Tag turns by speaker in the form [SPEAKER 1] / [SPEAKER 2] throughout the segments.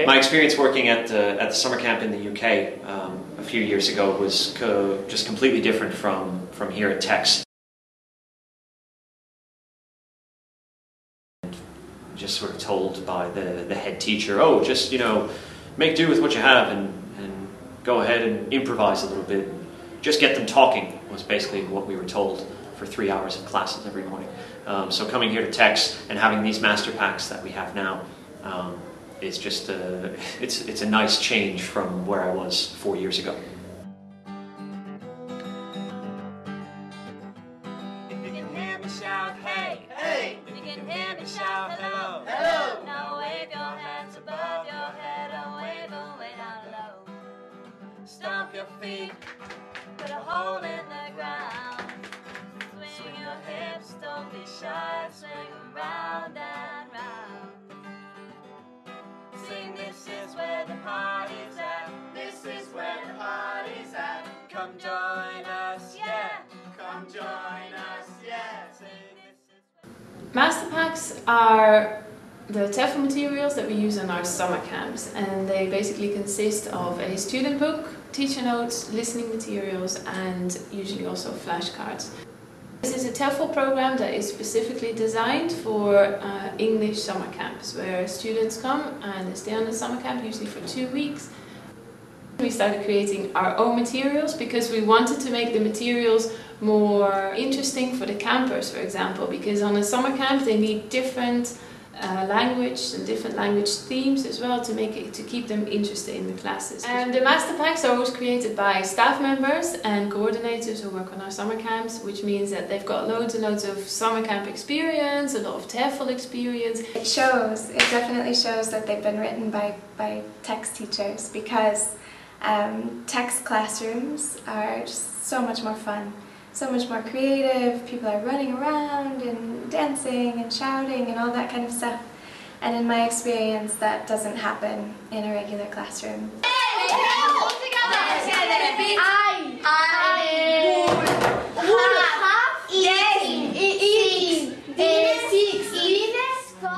[SPEAKER 1] UK?
[SPEAKER 2] My experience working at the summer camp in the UK a few years ago was just completely different from here at TECS. Just sort of told by the head teacher, oh, just, you know, make do with what you have and go ahead and improvise a little bit. Just get them talking was basically what we were told for 3 hours of classes every morning. So coming here to TECS and having these Masterpacks that we have now is just it's a nice change from where I was 4 years ago.
[SPEAKER 3] If you can hear me shout, hey, hey! If you can hear me shout, hello, hello! Now wave your hands above your head or wave them way down low. Stomp your feet, put a hole in the ground. Swing your hips, don't be shy, swing them round and round. Sing, this is where the party's at, this is where the party's at. Come join us, yeah, come join us, yeah. Sing, this is
[SPEAKER 4] Masterpacks are the TEFL materials that we use in our summer camps, and they basically consist of a student book, teacher notes, listening materials, and usually also flashcards. This is a TEFL program that is specifically designed for English summer camps, where students come and they stay on the summer camp usually for 2 weeks. We started creating our own materials because we wanted to make the materials more interesting for the campers, for example, because on a summer camp they need different language and different language themes as well to keep them interested in the classes. And the Masterpacks are always created by staff members and coordinators who work on our summer camps, which means that they've got loads and loads of summer camp experience, a lot of TEFL experience.
[SPEAKER 5] It definitely shows that they've been written by TECS teachers, because TECS classrooms are just so much more fun. So much more creative, people are running around and dancing and shouting and all that kind of stuff. And in my experience, that doesn't happen in a regular classroom.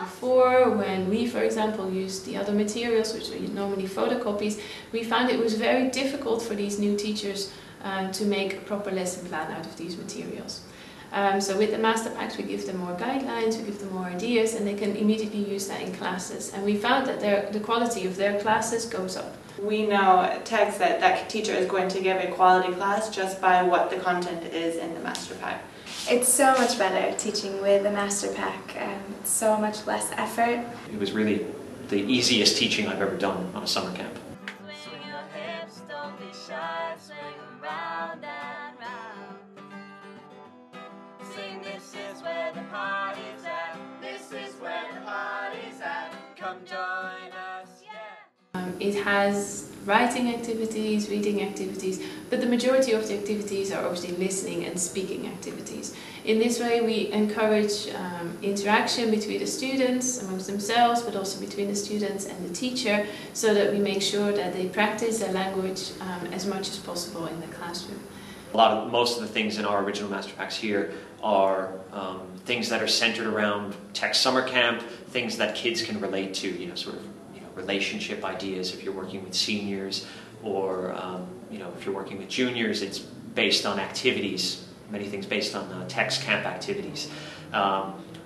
[SPEAKER 4] Before, when we, for example, used the other materials, which we normally photocopies, we found it was very difficult for these new teachers to make a proper lesson plan out of these materials. So with the Masterpacks we give them more guidelines, we give them more ideas, and they can immediately use that in classes. And we found that the quality of their classes goes up.
[SPEAKER 6] We know at TECS that teacher is going to give a quality class just by what the content is in the Masterpack.
[SPEAKER 5] It's so much better teaching with a Masterpack, it's so much less effort.
[SPEAKER 2] It was really the easiest teaching I've ever done on a summer camp.
[SPEAKER 3] swing your hips, don't be shy, swing them round and round. Sing, this is where the party's at, this is where the party's at. Come join us, yeah.
[SPEAKER 4] It has writing activities, reading activities, but the majority of the activities are obviously listening and speaking activities. In this way we encourage interaction between the students, amongst themselves, but also between the students and the teacher, so that we make sure that they practice their language as much as possible in the classroom.
[SPEAKER 2] Most of the things in our original Masterpacks here are things that are centered around TECS summer camp, things that kids can relate to, you know, sort of relationship ideas if you're working with seniors, or you know, if you're working with juniors, it's based on activities, many things based on TECS camp activities.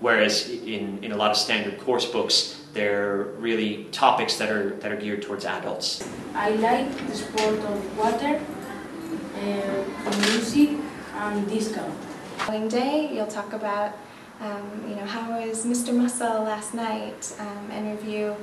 [SPEAKER 2] Whereas in a lot of standard course books, they're really topics that are geared towards adults.
[SPEAKER 7] I like the sport of water, music, and disco.
[SPEAKER 5] One day you'll talk about you know, how was Mr. Muscle last night, and review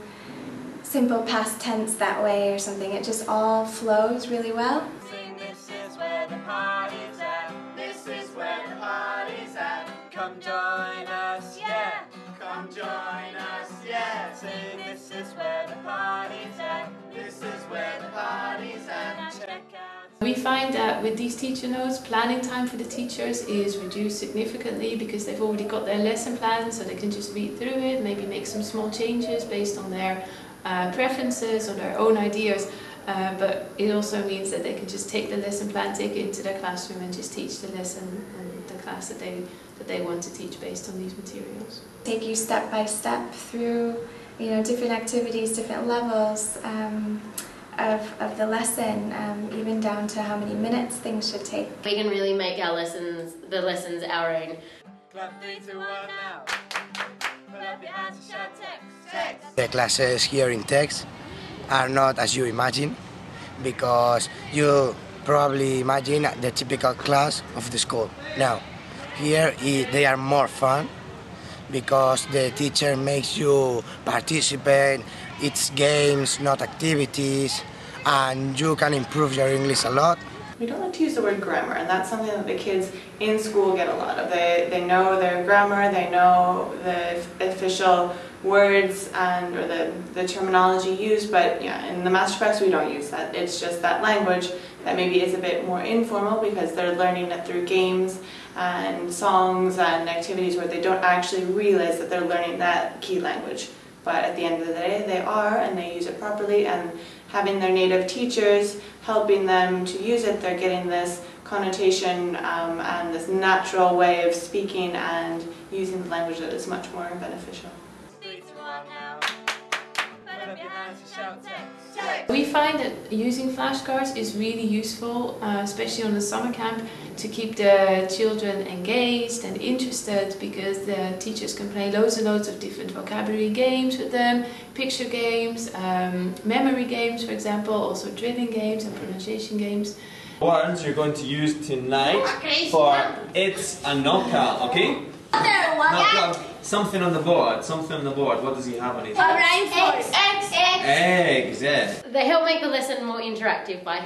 [SPEAKER 5] simple past tense that way or something. It just all flows really well.
[SPEAKER 3] Sing, this is where the party's at, this is where the party's at. Come join us, yeah. Come join us, yeah. Sing, this is where the party's at, this is where the party's at. Now check out.
[SPEAKER 4] We find that with these teacher notes, planning time for the teachers is reduced significantly because they've already got their lesson plan, so they can just read through it, maybe make some small changes based on their preferences or their own ideas, but it also means that they can just take the lesson plan, take it into their classroom and just teach the lesson and the class that that they want to teach based on these materials.
[SPEAKER 5] Take you step by step through, different activities, different levels of the lesson, even down to how many minutes things should take.
[SPEAKER 1] We can really make the lessons our own.
[SPEAKER 3] Clap 3, 2, 1 now. Put up your hands and shout TECS.
[SPEAKER 8] The classes here in TECS are not as you imagine, because you probably imagine the typical class of the school. Now, here they are more fun, because the teacher makes you participate. It's games, not activities, and you can improve your English a lot.
[SPEAKER 6] We don't like to use the word grammar, and that's something that the kids in school get a lot of. They know their grammar, they know the official words or the terminology used, but yeah, in the Masterpacks we don't use that. It's just that language that maybe is a bit more informal, because they're learning it through games and songs and activities where they don't actually realize that they're learning that key language. But at the end of the day, they are, and they use it properly, and having their native teachers helping them to use it, they're getting this connotation and this natural way of speaking and using the language that is much more beneficial.
[SPEAKER 3] 3, 2, 1 now. Put up your hands and shout TECS.
[SPEAKER 4] We find that using flashcards is really useful, especially on the summer camp, to keep the children engaged and interested, because the teachers can play loads and loads of different vocabulary games with them, picture games, memory games for example, also drilling games and pronunciation games.
[SPEAKER 9] Words you're going to use tonight for it's a knockout, okay? Knockout. Something on the board, What does he have on his board? Eggs, yeah.
[SPEAKER 1] They help make the lesson more interactive by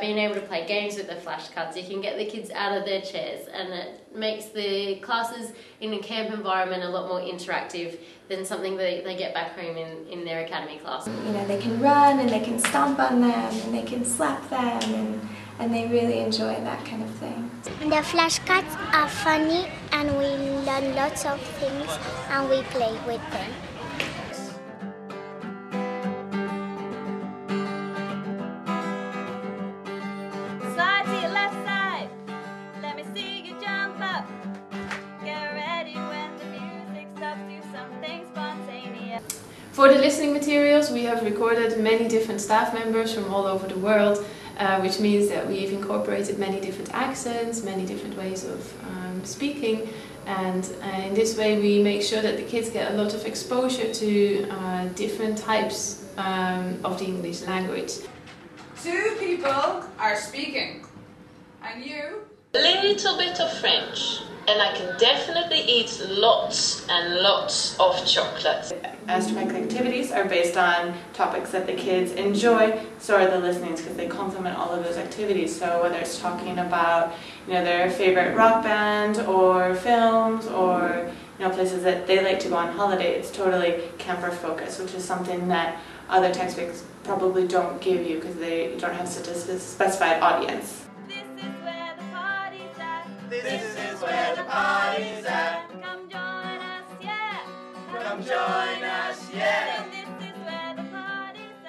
[SPEAKER 1] being able to play games with the flashcards. You can get the kids out of their chairs, and it makes the classes in a camp environment a lot more interactive than something that they get back home in their academy class.
[SPEAKER 5] They can run and they can stomp on them and they can slap them, and they really enjoy that kind of thing.
[SPEAKER 10] The flashcards are funny, and we learn lots of things and we play with them.
[SPEAKER 3] Slide to your left side. Let me see you jump up. Get ready when the music stops. Do something spontaneous.
[SPEAKER 4] For the listening materials, we have recorded many different staff members from all over the world, which means that we've incorporated many different accents, many different ways of speaking, and in this way we make sure that the kids get a lot of exposure to different types of the English language.
[SPEAKER 11] 2 people are speaking, and you?
[SPEAKER 12] A little bit of French, and I can definitely eat lots and lots of chocolate.
[SPEAKER 6] Masterpacks activities are based on topics that the kids enjoy, so are the listenings, because they complement all of those activities. So whether it's talking about their favorite rock band or films or places that they like to go on holiday, it's totally camper focused, which is something that other textbooks probably don't give you, because they don't have such a specified audience.
[SPEAKER 3] This is where the party's at.
[SPEAKER 11] This is where the party's at.
[SPEAKER 3] Come join us, yeah.
[SPEAKER 11] Come join us, yeah.
[SPEAKER 3] This is where the party's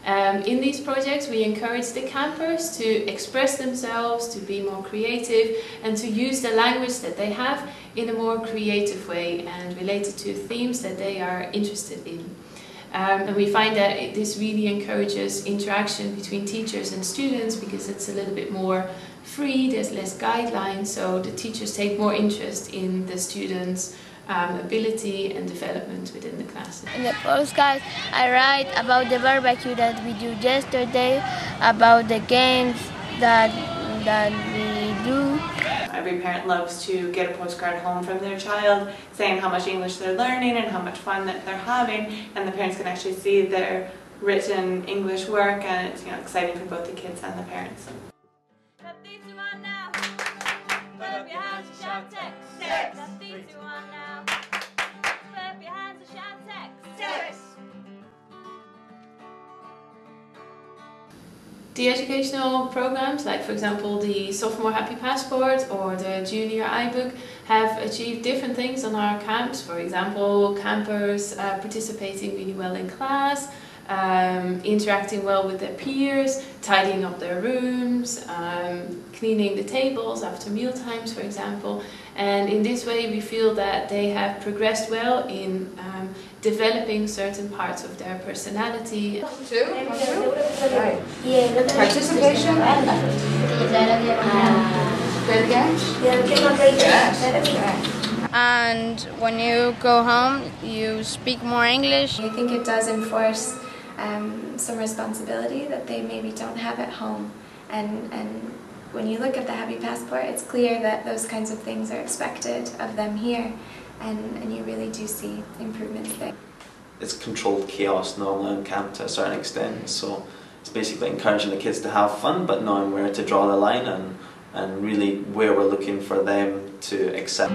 [SPEAKER 3] at.
[SPEAKER 4] In these projects we encourage the campers to express themselves, to be more creative, and to use the language that they have in a more creative way and related to themes that they are interested in. And we find that this really encourages interaction between teachers and students, because it's a little bit more free, there's less guidelines, so the teachers take more interest in the students' ability and development within the classes.
[SPEAKER 10] In the postcard, I write about the barbecue that we do yesterday, about the games that we do.
[SPEAKER 6] Every parent loves to get a postcard home from their child saying how much English they're learning and how much fun that they're having, and the parents can actually see their written English work, and it's exciting for both the kids and the parents.
[SPEAKER 3] Clap 3, 2, 1 now. Put up your hands and shout TECS. Clap 3, 2, 1 now. Put up your hands and shout TECS.
[SPEAKER 4] The educational programs, like for example the Sophomore Happy Passport or the Junior iBook, have achieved different things on our camps. For example, campers participating really well in class, interacting well with their peers, tidying up their rooms, cleaning the tables after meal times, for example. And in this way we feel that they have progressed well in developing certain parts of their personality.
[SPEAKER 13] Participation and
[SPEAKER 14] and when you go home, you speak more English.
[SPEAKER 5] I think it does enforce some responsibility that they maybe don't have at home. And when you look at the Happy Passport, it's clear that those kinds of things are expected of them here, and you really do see improvements there.
[SPEAKER 9] It's controlled chaos normally on camp to a certain extent, so it's basically encouraging the kids to have fun, but knowing where to draw the line and really where we're looking for them to accept.